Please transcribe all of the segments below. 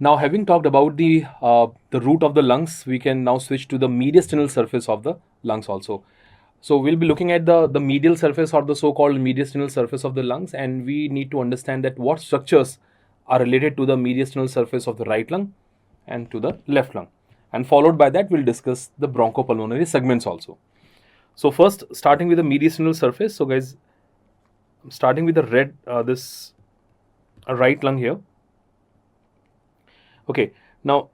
Now, having talked about the root of the lungs, we can now switch to the mediastinal surface of the lungs also. So we'll be looking at the medial surface, or the so-called mediastinal surface of the lungs, and we need to understand that what structures are related to the mediastinal surface of the right lung and to the left lung. And followed by that, we'll discuss the bronchopulmonary segments also. So first, starting with the mediastinal surface. So guys, I'm starting with the red, this right lung here. Okay, now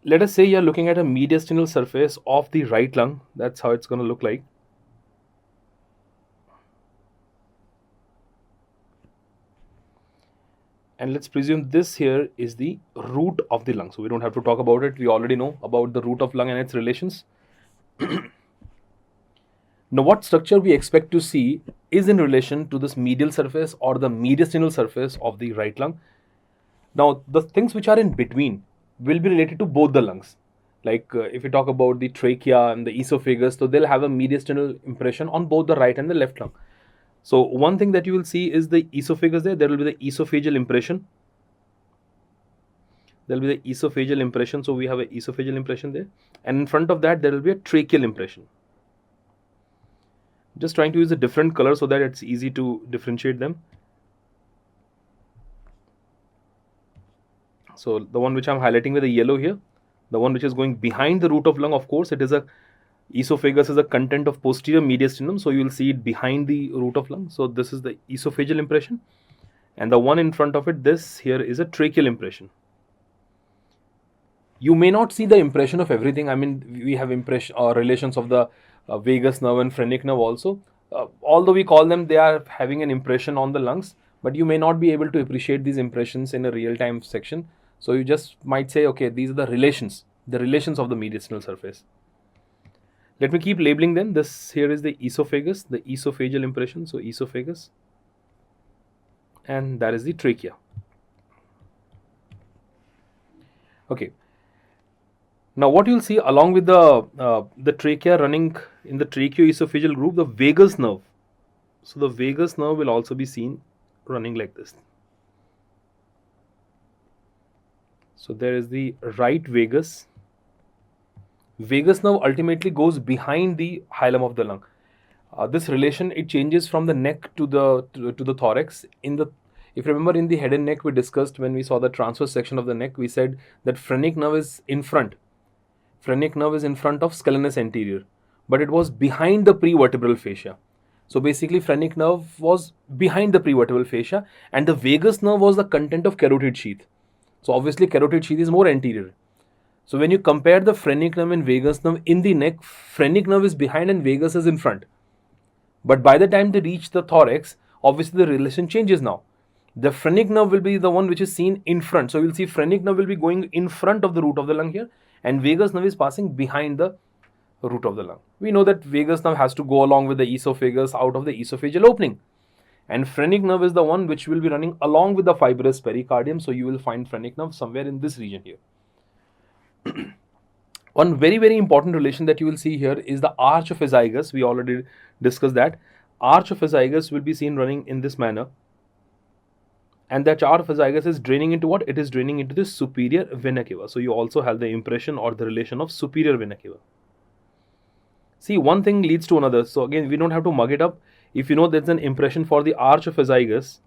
let us say you're looking at a mediastinal surface of the right lung. That's how it's going to look like. And let's presume this here is the root of the lung. So we don't have to talk about it. We already know about the root of lung and its relations. Now, what structure we expect to see is in relation to this medial surface or the mediastinal surface of the right lung. Now, the things which are in between will be related to both the lungs. Like if we talk about the trachea and the esophagus, so they'll have a mediastinal impression on both the right and the left lung. So one thing that you will see is the esophagus there will be the esophageal impression. There will be the esophageal impression. So we have an esophageal impression there. And in front of that, there will be a tracheal impression. Just trying to use a different color so that it's easy to differentiate them. So the one which I'm highlighting with the yellow here, the one which is going behind the root of lung, of course, it is a esophagus is a content of posterior mediastinum. So you will see it behind the root of lung. So this is the esophageal impression. And the one in front of it, this here is a tracheal impression. You may not see the impression of everything. I mean, we have impression or relations of the vagus nerve and phrenic nerve also. Although we call them, they are having an impression on the lungs, but you may not be able to appreciate these impressions in a real-time section. So you just might say, okay, these are the relations of the mediastinal surface. Let me keep labeling them. This here is the esophagus, the esophageal impression. So esophagus, and that is the trachea. Okay. Now, what you'll see along with the trachea running in the tracheoesophageal group, the vagus nerve. So the vagus nerve will also be seen running like this. So there is the right vagus. Vagus nerve ultimately goes behind the hilum of the lung. This relation, it changes from the neck to the thorax. If you remember, in the head and neck, we discussed when we saw the transverse section of the neck, we said that phrenic nerve is in front. Phrenic nerve is in front of scalenus anterior, but it was behind the prevertebral fascia. So basically, phrenic nerve was behind the prevertebral fascia, and the vagus nerve was the content of carotid sheath. So obviously, carotid sheath is more anterior. So when you compare the phrenic nerve and vagus nerve in the neck, phrenic nerve is behind and vagus is in front. But by the time they reach the thorax, obviously the relation changes now. The phrenic nerve will be the one which is seen in front. So you'll see phrenic nerve will be going in front of the root of the lung here, and vagus nerve is passing behind the root of the lung. We know that vagus nerve has to go along with the esophagus out of the esophageal opening. And phrenic nerve is the one which will be running along with the fibrous pericardium. So you will find phrenic nerve somewhere in this region here. One very, very important relation that you will see here is the arch of azygos. We already discussed that. Arch of azygos will be seen running in this manner. And that arch of azygos is draining into what? It is draining into the superior vena cava. So you also have the impression or the relation of superior vena cava. See, one thing leads to another. So again, we don't have to mug it up. If you know there's an impression for the arch of azygos,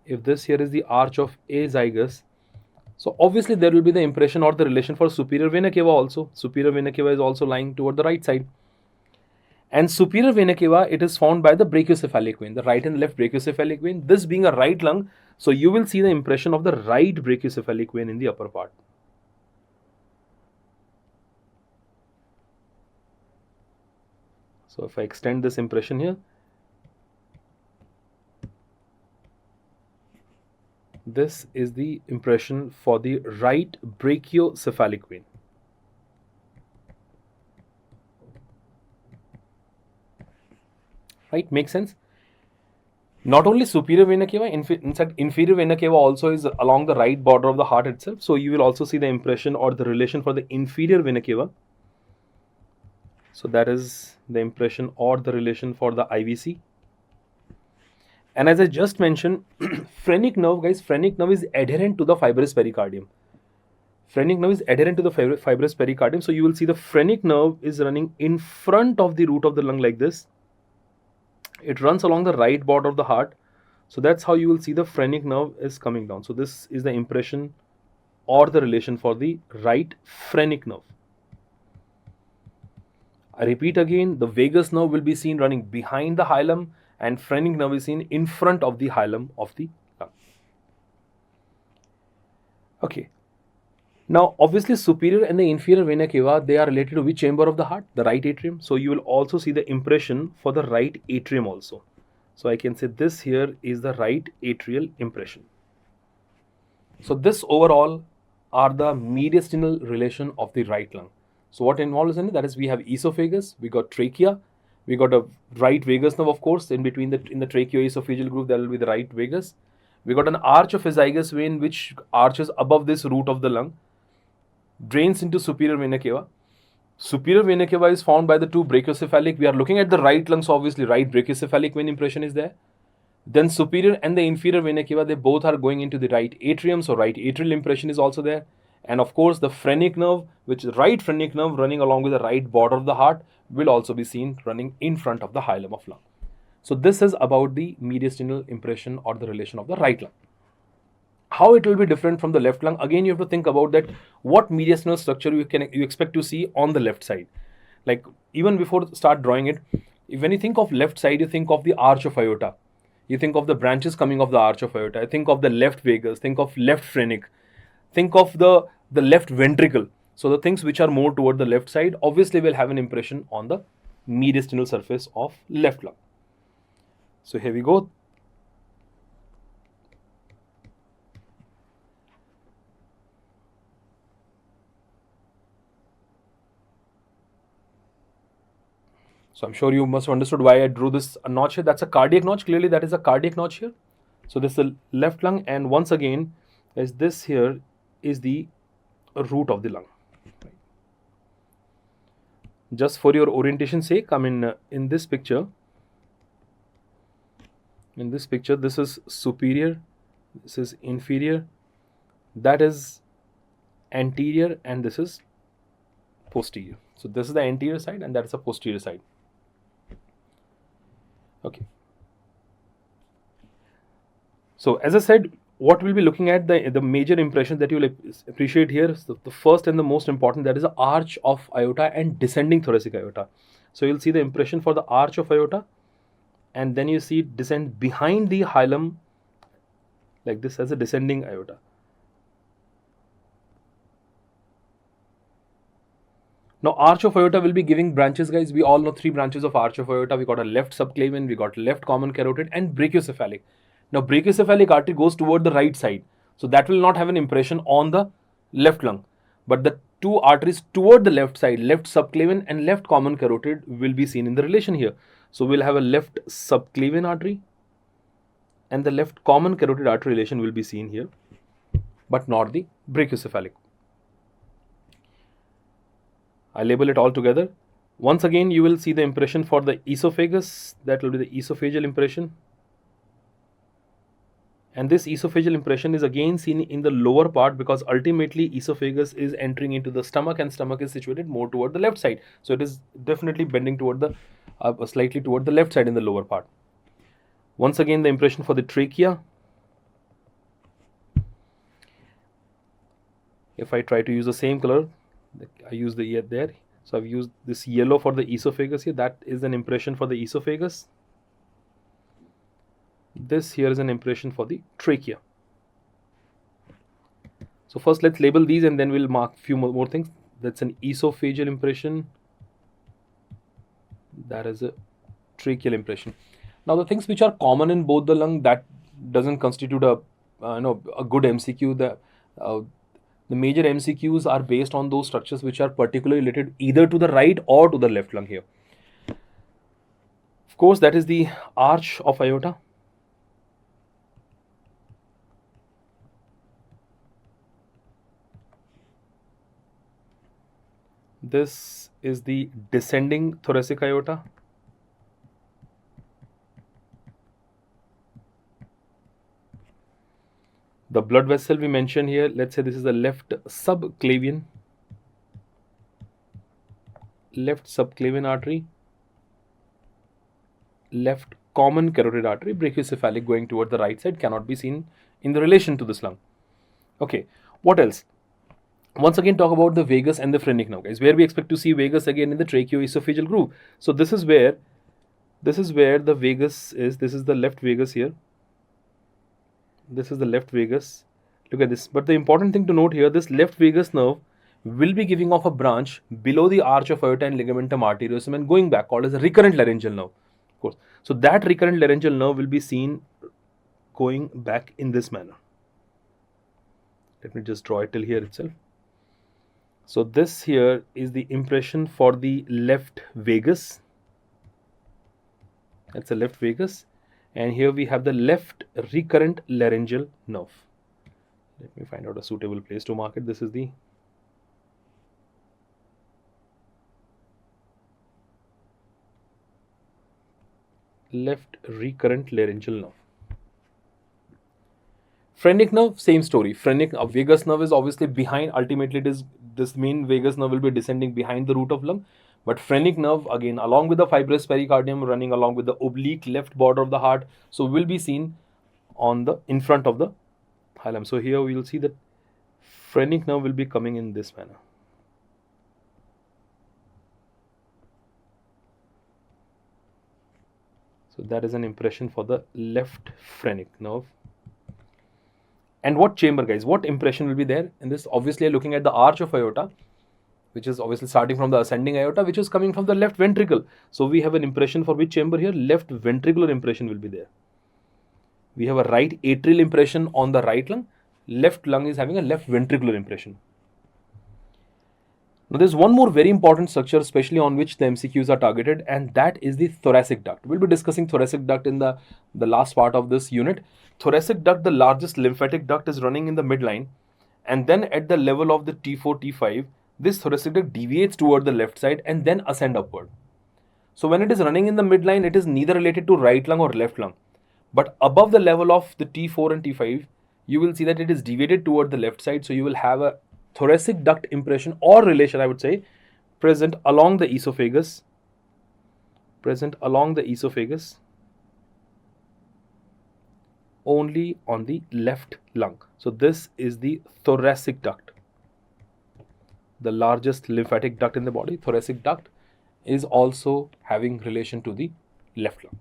if this here is the arch of azygos, so obviously there will be the impression or the relation for superior vena cava also. Superior vena cava is also lying toward the right side. And superior vena cava, it is found by the brachiocephalic vein, the right and left brachiocephalic vein. This being a right lung, so you will see the impression of the right brachiocephalic vein in the upper part. So if I extend this impression here, this is the impression for the right brachiocephalic vein. Right, makes sense. Not only superior vena cava, in fact, inferior vena cava also is along the right border of the heart itself. So you will also see the impression or the relation for the inferior vena cava. So that is the impression or the relation for the IVC. And as I just mentioned, phrenic nerve, guys, phrenic nerve is adherent to the fibrous pericardium. Phrenic nerve is adherent to the fibrous pericardium. So you will see the phrenic nerve is running in front of the root of the lung like this. It runs along the right border of the heart. So that's how you will see the phrenic nerve is coming down. So this is the impression or the relation for the right phrenic nerve. I repeat again, the vagus nerve will be seen running behind the hilum and phrenic nerve is seen in front of the hilum of the lung. Okay. Now, obviously, superior and the inferior vena cava, they are related to which chamber of the heart? The right atrium. So you will also see the impression for the right atrium also. So I can say this here is the right atrial impression. So this overall are the mediastinal relation of the right lung. So what involves in it? That is, we have esophagus, we got trachea, we got a right vagus nerve, of course, in between in the tracheo-esophageal group, that will be the right vagus. We got an arch of azygous vein which arches above this root of the lung, drains into superior vena cava. Superior vena cava is formed by the two brachiocephalic. We are looking at the right lung, so obviously right brachiocephalic vein impression is there. Then superior and the inferior vena cava, they both are going into the right atrium, so right atrial impression is also there. And of course, the phrenic nerve, which is right phrenic nerve running along with the right border of the heart, will also be seen running in front of the hilum of lung. So this is about the mediastinal impression or the relation of the right lung. How it will be different from the left lung? Again, you have to think about that. What mediastinal structure you expect to see on the left side? Like even before start drawing it, when you think of left side, you think of the arch of aorta. You think of the branches coming off the arch of aorta. Think of the left vagus. Think of left phrenic. Think of the left ventricle. So the things which are more toward the left side obviously will have an impression on the mediastinal surface of left lung. So here we go. So I'm sure you must have understood why I drew this notch here. That's a cardiac notch. Clearly that is a cardiac notch here. So this is the left lung, and once again, as this here is the root of the lung. Just for your orientation sake, I mean in this picture, this is superior, this is inferior, that is anterior, and this is posterior. So this is the anterior side and that is the posterior side. Okay. So as I said, what we'll be looking at, the major impressions that you will appreciate here, so the first and the most important, that is the arch of aorta and descending thoracic aorta. So you'll see the impression for the arch of aorta, and then you see it descend behind the hilum like this as a descending aorta. Now arch of aorta will be giving branches, guys. We all know three branches of arch of aorta. We got a left subclavian, we got left common carotid, and brachiocephalic. Now brachiocephalic artery goes toward the right side, so that will not have an impression on the left lung. But the two arteries toward the left side, left subclavian and left common carotid, will be seen in the relation here. So we'll have a left subclavian artery and the left common carotid artery relation will be seen here, but not the brachiocephalic. I label it all together. Once again, you will see the impression for the esophagus. That will be the esophageal impression. And this esophageal impression is again seen in the lower part, because ultimately esophagus is entering into the stomach and stomach is situated more toward the left side. So it is definitely bending toward the slightly toward the left side in the lower part. Once again, the impression for the trachea. If I try to use the same color, I use the there. So I've used this yellow for the esophagus here. That is an impression for the esophagus. This here is an impression for the trachea. So first let's label these and then we'll mark few more things. That's an esophageal impression. That is a tracheal impression. Now the things which are common in both the lung, that doesn't constitute a good MCQ. The major MCQs are based on those structures which are particularly related either to the right or to the left lung here. Of course, that is the arch of aorta. This is the descending thoracic aorta. The blood vessel we mentioned here, let's say this is the left subclavian artery, left common carotid artery, brachiocephalic going toward the right side, cannot be seen in the relation to this lung. Okay, what else? Once again, talk about the vagus and the phrenic now, guys, where we expect to see vagus again in the tracheoesophageal groove. So this is where the vagus is. This is the left vagus here. This is the left vagus. Look at this. But the important thing to note here, this left vagus nerve will be giving off a branch below the arch of aorta and ligamentum arteriosum and going back, called as a recurrent laryngeal nerve. Of course. So that recurrent laryngeal nerve will be seen going back in this manner. Let me just draw it till here itself. So this here is the impression for the left vagus. That's the left vagus. And here we have the left recurrent laryngeal nerve. Let me find out a suitable place to mark it. This is the left recurrent laryngeal nerve. Phrenic nerve, same story. Phrenic vagus nerve is obviously behind. Ultimately, this main vagus nerve will be descending behind the root of lung. But phrenic nerve, again, along with the fibrous pericardium, running along with the oblique left border of the heart, so will be seen in front of the hilum. So here we will see that phrenic nerve will be coming in this manner. So that is an impression for the left phrenic nerve. And what chamber, guys? What impression will be there in this? Obviously, looking at the arch of aorta, which is obviously starting from the ascending aorta, which is coming from the left ventricle. So we have an impression for which chamber here? Left ventricular impression will be there. We have a right atrial impression on the right lung. Left lung is having a left ventricular impression. Now there's one more very important structure, especially on which the MCQs are targeted, and that is the thoracic duct. We'll be discussing thoracic duct in the last part of this unit. Thoracic duct, the largest lymphatic duct, is running in the midline, and then at the level of the T4, T5, this thoracic duct deviates toward the left side and then ascend upward. So when it is running in the midline, it is neither related to right lung or left lung. But above the level of the T4 and T5, you will see that it is deviated toward the left side. So you will have a thoracic duct impression or relation, I would say, present along the esophagus. Only on the left lung. So this is the thoracic duct, the largest lymphatic duct in the body. Thoracic duct is also having relation to the left lung.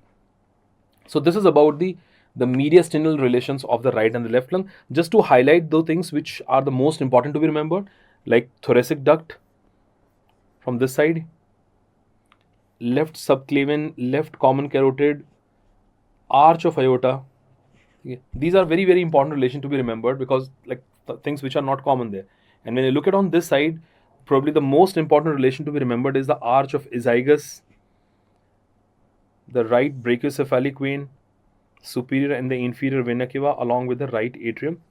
So this is about the mediastinal relations of the right and the left lung. Just to highlight those things which are the most important to be remembered, like thoracic duct from this side, left subclavian, left common carotid, arch of aorta. These are very, very important relation to be remembered, because like things which are not common there. And when you look at on this side, probably the most important relation to be remembered is the arch of esophagus, the right brachiocephalic vein, superior and the inferior vena cava, along with the right atrium,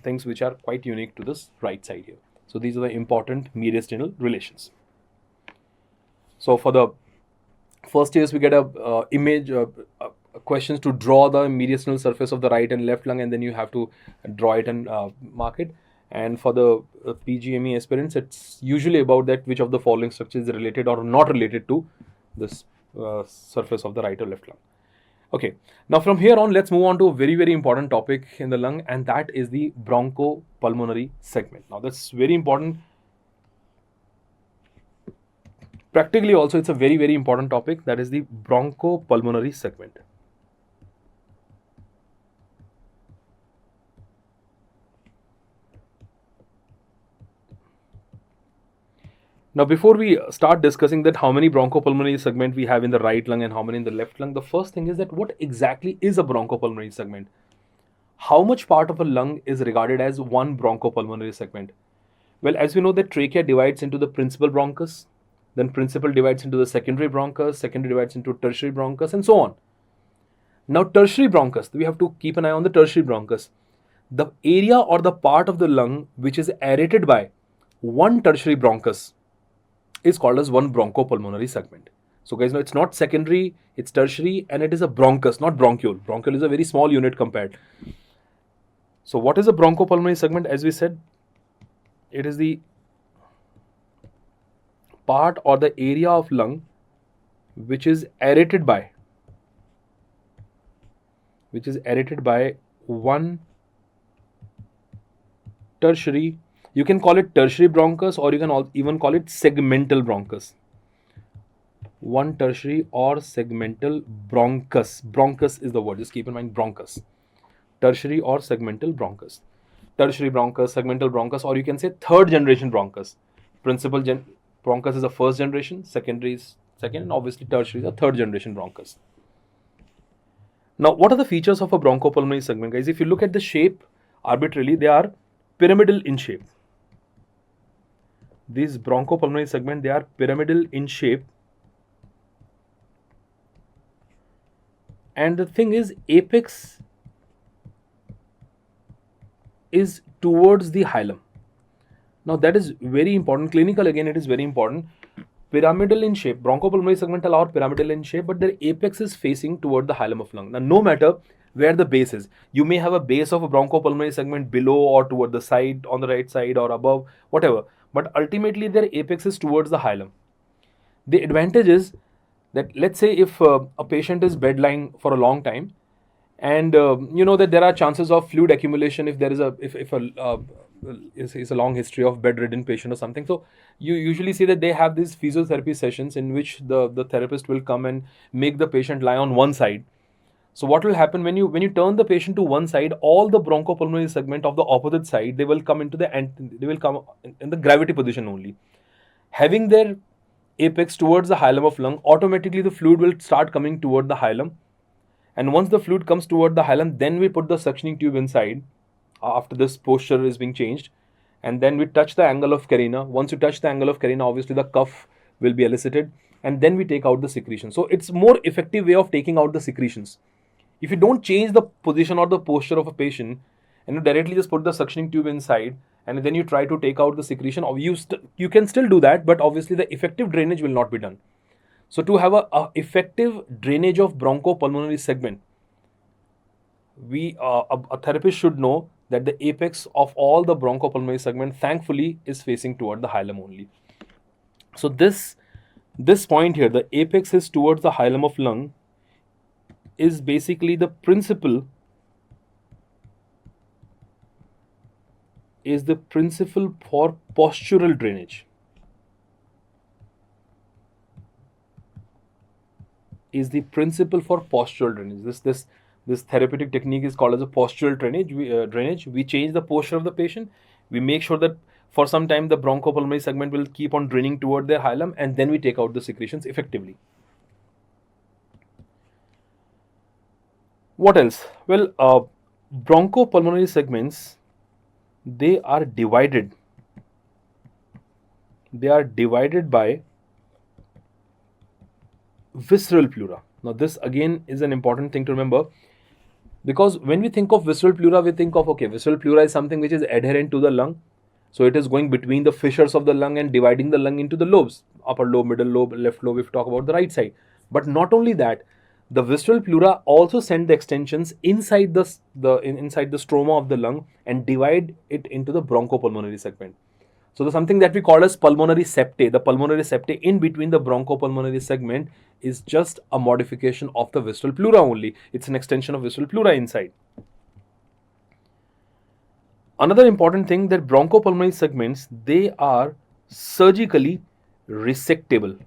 things which are quite unique to this right side here. So these are the important mediastinal relations. So for the first years, we get a image questions to draw the mediastinal surface of the right and left lung, and then you have to draw it and mark it. And for the PGME aspirants, it's usually about that which of the following structures is related or not related to this surface of the right or left lung. Okay, now from here on, let's move on to a very, very important topic in the lung, and that is the bronchopulmonary segment. Now that's very important. Practically also, it's a very, very important topic, that is the bronchopulmonary segment. Now, before we start discussing that how many bronchopulmonary segment we have in the right lung and how many in the left lung, the first thing is that what exactly is a bronchopulmonary segment? How much part of a lung is regarded as one bronchopulmonary segment? Well, as we know that trachea divides into the principal bronchus, then principal divides into the secondary bronchus, secondary divides into tertiary bronchus, and so on. Now, tertiary bronchus, we have to keep an eye on the tertiary bronchus. The area or the part of the lung which is aerated by one tertiary bronchus is called as one bronchopulmonary segment. So guys, now it's not secondary, it's tertiary, and it is a bronchus, not bronchiole. Bronchiole is a very small unit compared. So what is a bronchopulmonary segment? As we said, it is the part or the area of lung which is aerated by one tertiary. You can call it tertiary bronchus, or you can even call it segmental bronchus. One tertiary or segmental bronchus. Bronchus is the word. Just keep in mind bronchus. Tertiary or segmental bronchus. Tertiary bronchus, segmental bronchus, or you can say third generation bronchus. Bronchus is the first generation, secondary is second, and obviously tertiary is the third generation bronchus. Now, what are the features of a bronchopulmonary segment, guys? If you look at the shape arbitrarily, they are pyramidal in shape. These bronchopulmonary segment, they are pyramidal in shape. And the thing is, apex is towards the hilum. Now that is very important. Clinical, again, it is very important. Pyramidal in shape. Bronchopulmonary segmental are pyramidal in shape, but their apex is facing toward the hilum of lung. Now, no matter where the base is, you may have a base of a bronchopulmonary segment below or toward the side, on the right side or above, whatever. But ultimately, their apex is towards the hilum. The advantage is that, let's say if a patient is bedlying for a long time, and you know that there are chances of fluid accumulation if there is a if a is a long history of bedridden patient or something. So you usually see that they have these physiotherapy sessions in which the therapist will come and make the patient lie on one side. So what will happen when you turn the patient to one side, all the bronchopulmonary segment of the opposite side, they will come in the gravity position only, having their apex towards the hilum of lung. Automatically the fluid will start coming toward the hilum, and once the fluid comes toward the hilum, then we put the suctioning tube inside after this posture is being changed, and then we touch the angle of carina. Once you touch the angle of carina, obviously the cough will be elicited, and then we take out the secretion. So it's more effective way of taking out the secretions. If you don't change the position or the posture of a patient, and you directly just put the suctioning tube inside, and then you try to take out the secretion, or you can still do that, but obviously the effective drainage will not be done. So to have a effective drainage of bronchopulmonary segment, a therapist should know that the apex of all the bronchopulmonary segment, thankfully, is facing toward the hilum only. So this point here, the apex is towards the hilum of lung, is basically the principle for postural drainage. Is the principle for postural drainage. This therapeutic technique is called as a postural drainage. We change the posture of the patient. We make sure that for some time the bronchopulmonary segment will keep on draining toward their hilum, and then we take out the secretions effectively. What else? Well, bronchopulmonary segments, they are divided by visceral pleura. Now this again is an important thing to remember, because when we think of visceral pleura, we think of, okay, visceral pleura is something which is adherent to the lung. So it is going between the fissures of the lung and dividing the lung into the lobes, upper lobe, middle lobe, left lobe, if we talk about the right side. But not only that, the visceral pleura also send the extensions inside the stroma of the lung and divide it into the bronchopulmonary segment. So there's something that we call as pulmonary septae. The pulmonary septae in between the bronchopulmonary segment is just a modification of the visceral pleura only. It's an extension of visceral pleura inside. Another important thing, that bronchopulmonary segments, they are surgically resectable.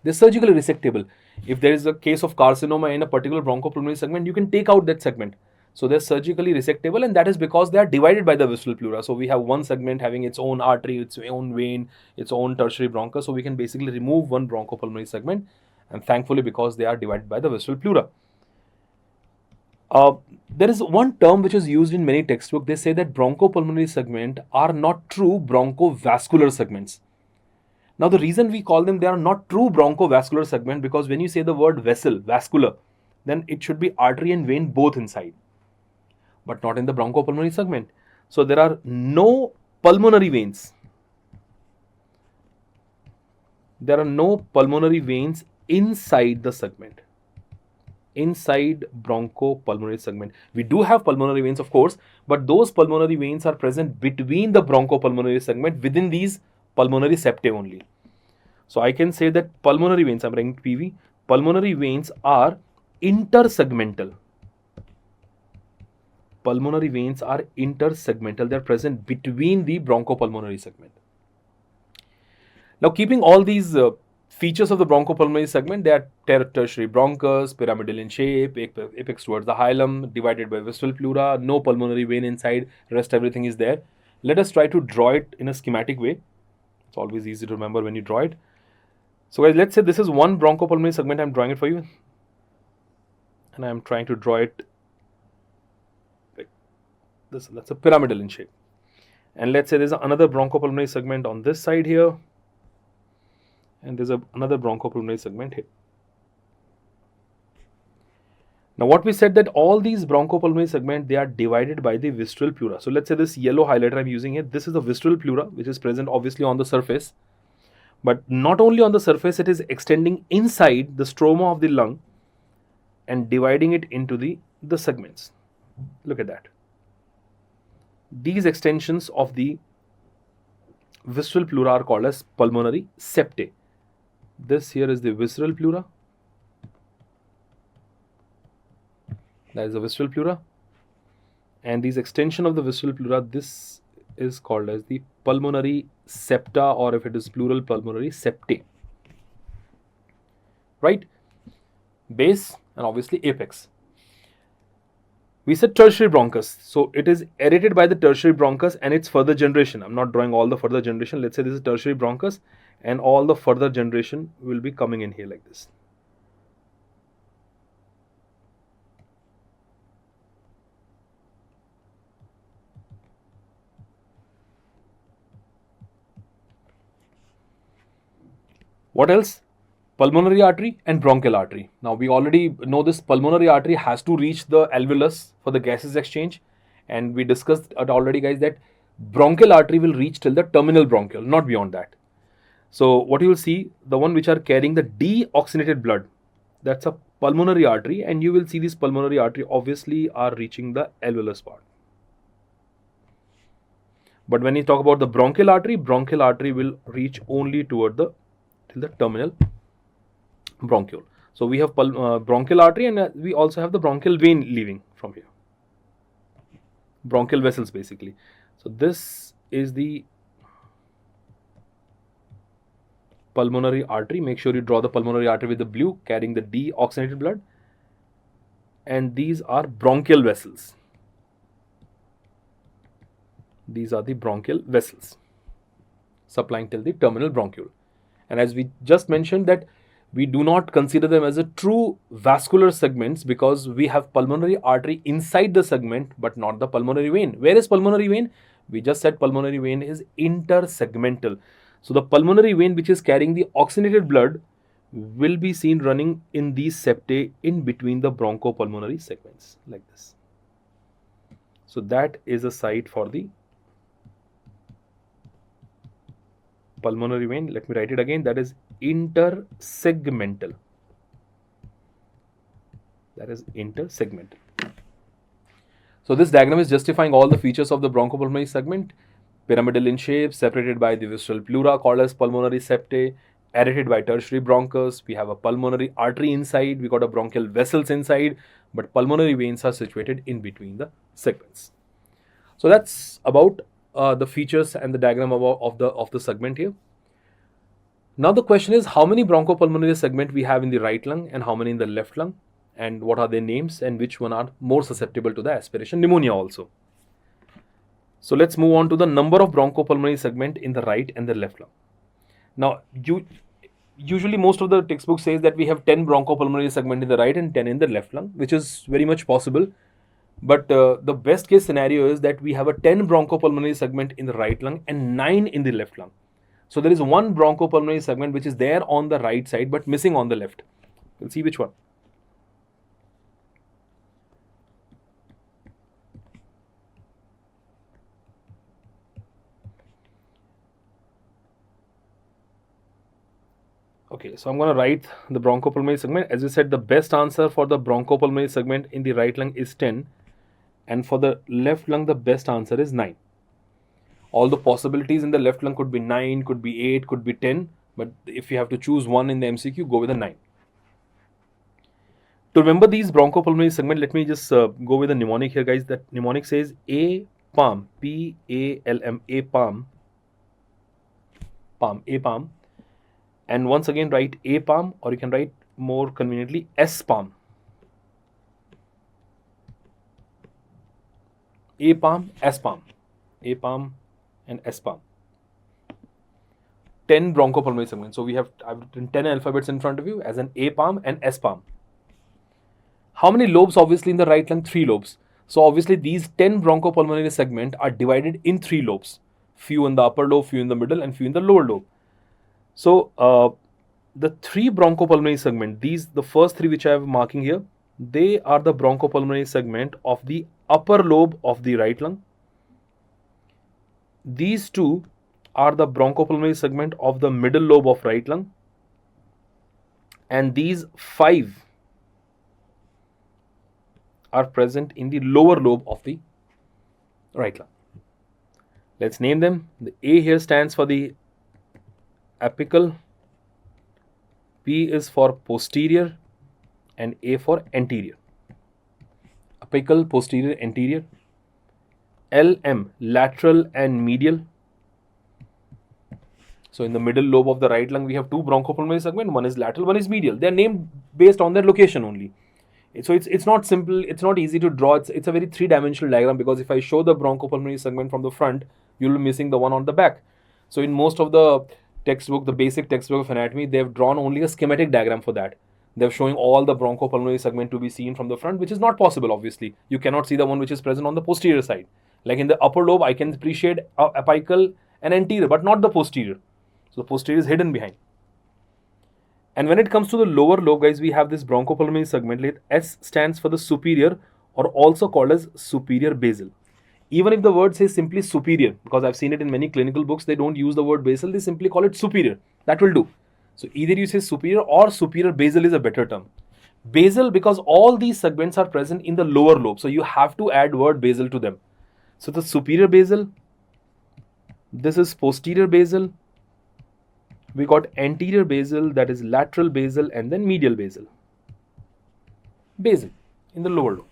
They're surgically resectable. If there is a case of carcinoma in a particular bronchopulmonary segment, you can take out that segment. So they're surgically resectable, and that is because they are divided by the visceral pleura. So we have one segment having its own artery, its own vein, its own tertiary bronchus. So we can basically remove one bronchopulmonary segment, and thankfully, because they are divided by the visceral pleura. There is one term which is used in many textbooks. They say that bronchopulmonary segment are not true bronchovascular segments. Now, the reason we call them, they are not true bronchovascular segment, because when you say the word vessel, vascular, then it should be artery and vein both inside, but not in the bronchopulmonary segment. So there are no pulmonary veins. There are no pulmonary veins inside the segment. inside bronchopulmonary segment. We do have pulmonary veins, of course, but those pulmonary veins are present between the bronchopulmonary segment within these pulmonary septae only. So I can say that pulmonary veins, I'm writing PV, pulmonary veins are intersegmental. Pulmonary veins are intersegmental. They're present between the bronchopulmonary segment. Now, keeping all these features of the bronchopulmonary segment, they are tertiary bronchus, pyramidal in shape, apex towards the hilum, divided by visceral pleura, no pulmonary vein inside, rest everything is there. Let us try to draw it in a schematic way. It's always easy to remember when you draw it. So guys, let's say this is one bronchopulmonary segment. I'm drawing it for you. And I'm trying to draw it like this. That's a pyramidal in shape. And let's say there's another bronchopulmonary segment on this side here. And there's another bronchopulmonary segment here. Now what we said that all these bronchopulmonary segments, they are divided by the visceral pleura. So let's say this yellow highlighter I'm using here, this is the visceral pleura, which is present obviously on the surface. But not only on the surface, it is extending inside the stroma of the lung and dividing it into the segments. Look at that. These extensions of the visceral pleura are called as pulmonary septae. This here is the visceral pleura. That is the visceral pleura. And these extension of the visceral pleura, this is called as the pulmonary septa, or if it is plural, pulmonary septae. Right? Base and obviously apex. We said tertiary bronchus. So it is aerated by the tertiary bronchus and its further generation. I'm not drawing all the further generation. Let's say this is tertiary bronchus and all the further generation will be coming in here like this. What else? Pulmonary artery and bronchial artery. Now we already know this pulmonary artery has to reach the alveolus for the gases exchange, and we discussed it already, guys, that bronchial artery will reach till the terminal bronchiole, not beyond that. So what you will see, the one which are carrying the deoxygenated blood, that's a pulmonary artery, and you will see this pulmonary artery obviously are reaching the alveolus part. But when you talk about the bronchial artery will reach only toward till the terminal bronchiole. So we have bronchial artery, and we also have the bronchial vein leaving from here. Bronchial vessels basically. So this is the pulmonary artery. Make sure you draw the pulmonary artery with the blue, carrying the deoxygenated blood. And these are bronchial vessels. These are the bronchial vessels supplying till the terminal bronchiole. And as we just mentioned that we do not consider them as a true vascular segments because we have pulmonary artery inside the segment but not the pulmonary vein. Where is pulmonary vein? We just said pulmonary vein is intersegmental. So the pulmonary vein which is carrying the oxygenated blood will be seen running in these septae in between the bronchopulmonary segments like this. So that is a site for the pulmonary vein. Let me write it again. That is intersegmental. That is intersegmental. So this diagram is justifying all the features of the bronchopulmonary segment. Pyramidal in shape, separated by the visceral pleura called as pulmonary septae, aerated by tertiary bronchus. We have a pulmonary artery inside. We got a bronchial vessels inside, but pulmonary veins are situated in between the segments. So that's about the features and the diagram of the segment here. Now the question is how many bronchopulmonary segment we have in the right lung and how many in the left lung, and what are their names and which one are more susceptible to the aspiration pneumonia also. So let's move on to the number of bronchopulmonary segment in the right and the left lung. Now usually most of the textbook says that we have 10 bronchopulmonary segment in the right and 10 in the left lung, which is very much possible. But the best case scenario is that we have a 10 bronchopulmonary segment in the right lung and 9 in the left lung. So there is one bronchopulmonary segment which is there on the right side but missing on the left. We'll see which one. Okay, so I'm going to write the bronchopulmonary segment. As we said, the best answer for the bronchopulmonary segment in the right lung is 10, and for the left lung, the best answer is 9. All the possibilities in the left lung could be 9, could be 8, could be 10, but if you have to choose one in the MCQ, go with a 9. To remember these bronchopulmonary segment, let me just go with a mnemonic here, guys. That mnemonic says A palm, P-A-L-M, A palm, palm, A palm. And once again, write A palm, or you can write more conveniently S palm. A palm, S palm, A palm, and S palm. 10 bronchopulmonary segments. So I've written 10 alphabets in front of you as an A palm and S palm. How many lobes? Obviously, in the right lung, 3 lobes. So obviously, these 10 bronchopulmonary segment are divided in 3 lobes. Few in the upper lobe, few in the middle, and few in the lower lobe. So the 3 bronchopulmonary segment, the first 3 which I have marking here, they are the bronchopulmonary segment of the upper lobe of the right lung. These 2 are the bronchopulmonary segment of the middle lobe of right lung. And these 5 are present in the lower lobe of the right lung. Let's name them. The A here stands for the apical, P is for posterior, and A for anterior. Apical, posterior, anterior. LM, lateral and medial. So in the middle lobe of the right lung, we have 2 bronchopulmonary segments. One is lateral, one is medial. They are named based on their location only. So it's not simple, it's not easy to draw. It's a very 3-dimensional diagram, because if I show the bronchopulmonary segment from the front, you'll be missing the one on the back. So in most of the textbook, the basic textbook of anatomy, they've drawn only a schematic diagram for that. They're showing all the bronchopulmonary segment to be seen from the front, which is not possible, obviously. You cannot see the one which is present on the posterior side. Like in the upper lobe, I can appreciate apical and anterior, but not the posterior. So the posterior is hidden behind. And when it comes to the lower lobe, guys, we have this bronchopulmonary segment. S stands for the superior, or also called as superior basal. Even if the word says simply superior, because I've seen it in many clinical books, they don't use the word basal, they simply call it superior. That will do. So either you say superior or superior basal is a better term. Basal, because all these segments are present in the lower lobe, so you have to add word basal to them. So the superior basal, this is posterior basal, we got anterior basal, that is lateral basal, and then medial basal. Basal in the lower lobe.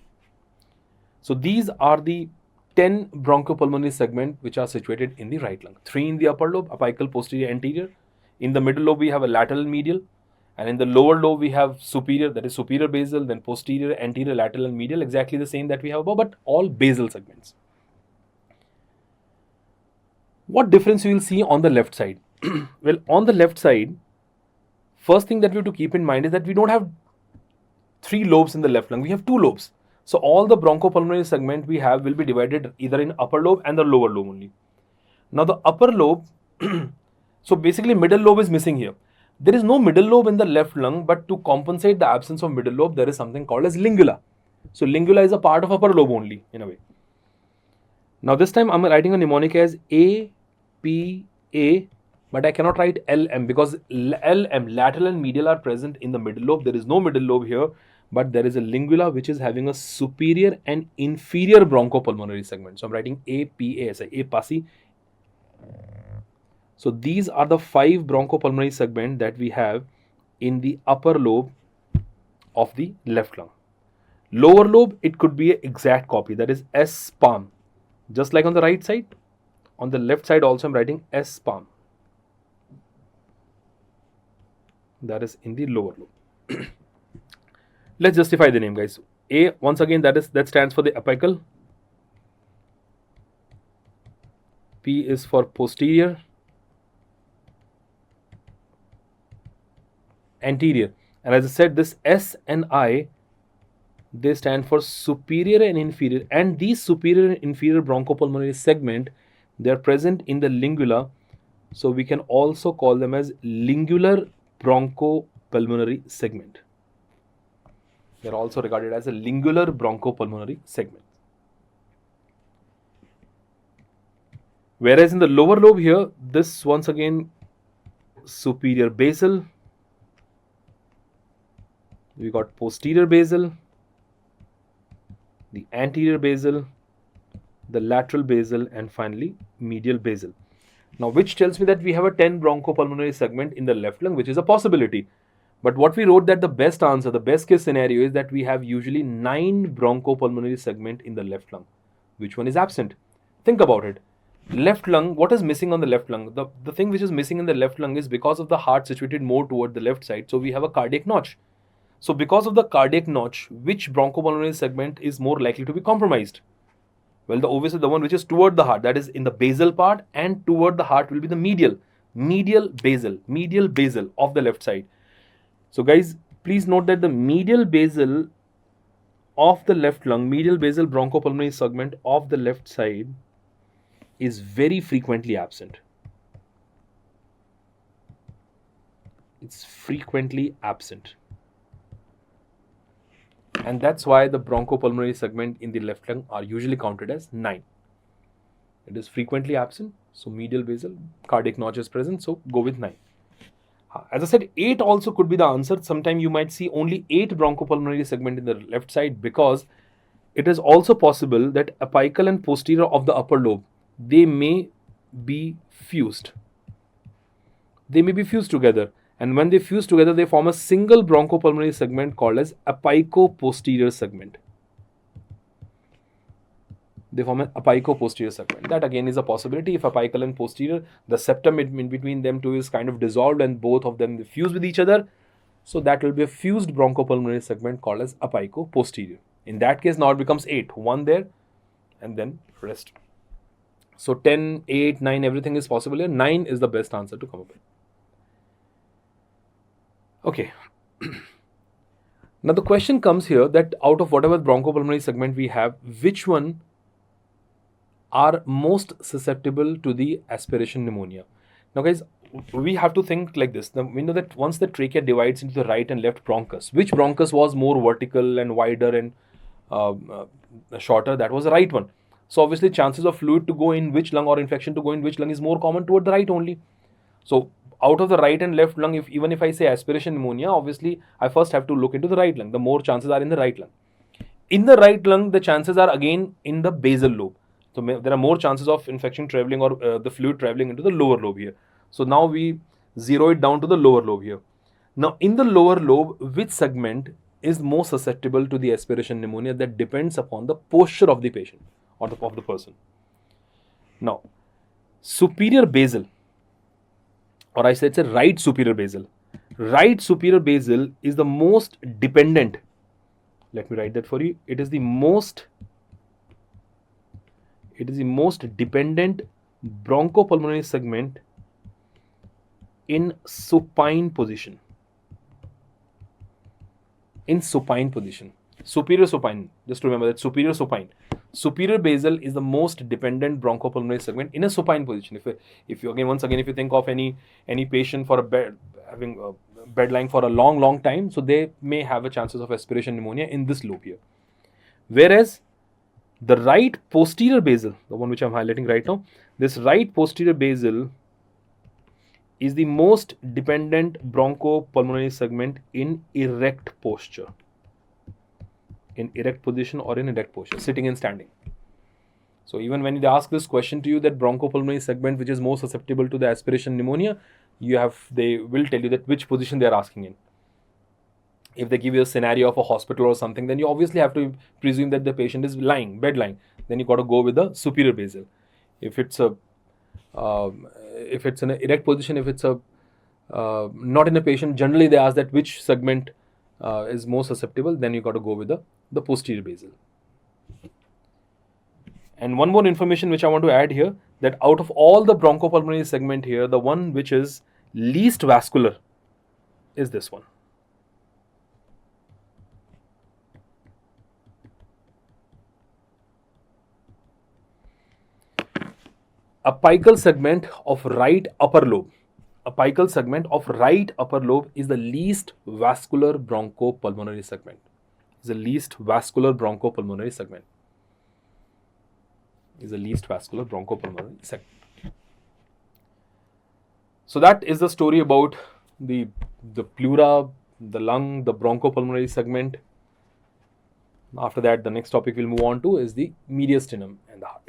So these are the 10 bronchopulmonary segments which are situated in the right lung. 3 in the upper lobe, apical, posterior, anterior. In the middle lobe, we have a lateral, medial. And in the lower lobe, we have superior, that is superior basal, then posterior, anterior, lateral, and medial. Exactly the same that we have above, but all basal segments. What difference you will see on the left side? Well, on the left side, first thing that we have to keep in mind is that we don't have 3 lobes in the left lung. We have 2 lobes. So all the bronchopulmonary segment we have will be divided either in upper lobe and the lower lobe only. Now the upper lobe, so basically middle lobe is missing here. There is no middle lobe in the left lung, but to compensate the absence of middle lobe, there is something called as lingula. So lingula is a part of upper lobe only, in a way. Now this time I'm writing a mnemonic as A, P, A, but I cannot write LM, because LM, lateral and medial, are present in the middle lobe. There is no middle lobe here, but there is a lingula which is having a superior and inferior bronchopulmonary segment. So I'm writing A, P, A, as A, Pasi. So these are the 5 bronchopulmonary segments that we have in the upper lobe of the left lung. Lower lobe, it could be an exact copy, that is S palm. Just like on the right side, on the left side also I'm writing S palm. That is in the lower lobe. Let's justify the name, guys. A, once again, that stands for the apical. P is for posterior. Anterior. And as I said, this S and I, they stand for superior and inferior. And these superior and inferior bronchopulmonary segment, they are present in the lingula. So we can also call them as lingular bronchopulmonary segment. They are also regarded as a lingular bronchopulmonary segment. Whereas in the lower lobe here, this once again superior basal, We got posterior basal, the anterior basal, the lateral basal, and finally medial basal. Now, which tells me that we have a 10 bronchopulmonary segment in the left lung, which is a possibility. But what we wrote that the best answer, the best case scenario is that we have usually 9 bronchopulmonary segment in the left lung. Which one is absent? Think about it. Left lung, what is missing on the left lung? The thing which is missing in the left lung is because of the heart situated more toward the left side. So we have a cardiac notch. So because of the cardiac notch, which bronchopulmonary segment is more likely to be compromised? Well, the obviously the one which is toward the heart, that is in the basal part, and toward the heart will be the medial basal of the left side. So guys, please note that the medial basal of the left lung, medial basal bronchopulmonary segment of the left side is very frequently absent. It's frequently absent. And that's why the bronchopulmonary segment in the left lung are usually counted as 9. It is frequently absent, so medial basal, cardiac notch is present, so go with 9. As I said, 8 also could be the answer. Sometime you might see only 8 bronchopulmonary segment in the left side, because it is also possible that apical and posterior of the upper lobe, they may be fused. They may be fused together. And when they fuse together, they form a single bronchopulmonary segment called as apico-posterior segment. They form an apico-posterior segment. That again is a possibility. If apical and posterior, the septum in between them two is kind of dissolved and both of them fuse with each other. So that will be a fused bronchopulmonary segment called as apico-posterior. In that case, now it becomes 8. 1 there and then rest. So 10, 8, 9, everything is possible here. 9 is the best answer to come up with. Okay. Now the question comes here that out of whatever bronchopulmonary segment we have, which one are most susceptible to the aspiration pneumonia? Now guys, we have to think like this. We know that once the trachea divides into the right and left bronchus, which bronchus was more vertical and wider and shorter? That was the right one. So obviously chances of fluid to go in which lung or infection to go in which lung is more common toward the right only. So out of the right and left lung, even if I say aspiration pneumonia, obviously I first have to look into the right lung. The more chances are in the right lung. In the right lung, the chances are again in the basal lobe. So there are more chances of infection traveling or the fluid traveling into the lower lobe here. So now we zero it down to the lower lobe here. Now in the lower lobe, which segment is more susceptible to the aspiration pneumonia? That depends upon the posture of the patient or of the person. Now, superior basal, or I said it's a right superior basal. Right superior basal is the most dependent. Let me write that for you. It is the most dependent bronchopulmonary segment in supine position. In supine position. Superior supine. Just remember that superior supine. Superior basal is the most dependent bronchopulmonary segment in a supine position. If you again, once again, if you think of any patient for a bed having a bed lying for a long time, so they may have a chances of aspiration pneumonia in this lobe here. Whereas the right posterior basal, the one which I'm highlighting right now, this right posterior basal is the most dependent bronchopulmonary segment in erect posture. In erect position or in erect posture, sitting and standing. So even when they ask this question to you, that bronchopulmonary segment which is more susceptible to the aspiration pneumonia, they will tell you that which position they are asking in. If they give you a scenario of a hospital or something, then you obviously have to presume that the patient is bed lying. Then you got to go with the superior basal. If it's an erect position, if it's not in a patient, generally they ask that which segment is more susceptible, then you got to go with the posterior basal. And one more information which I want to add here, that out of all the bronchopulmonary segment here, the one which is least vascular is this one. Apical segment of right upper lobe. Apical segment of right upper lobe is the least vascular bronchopulmonary segment. Is the least vascular bronchopulmonary segment. Is the least vascular bronchopulmonary segment. So that is the story about the pleura, the lung, the bronchopulmonary segment. After that, the next topic we'll move on to is the mediastinum and the heart.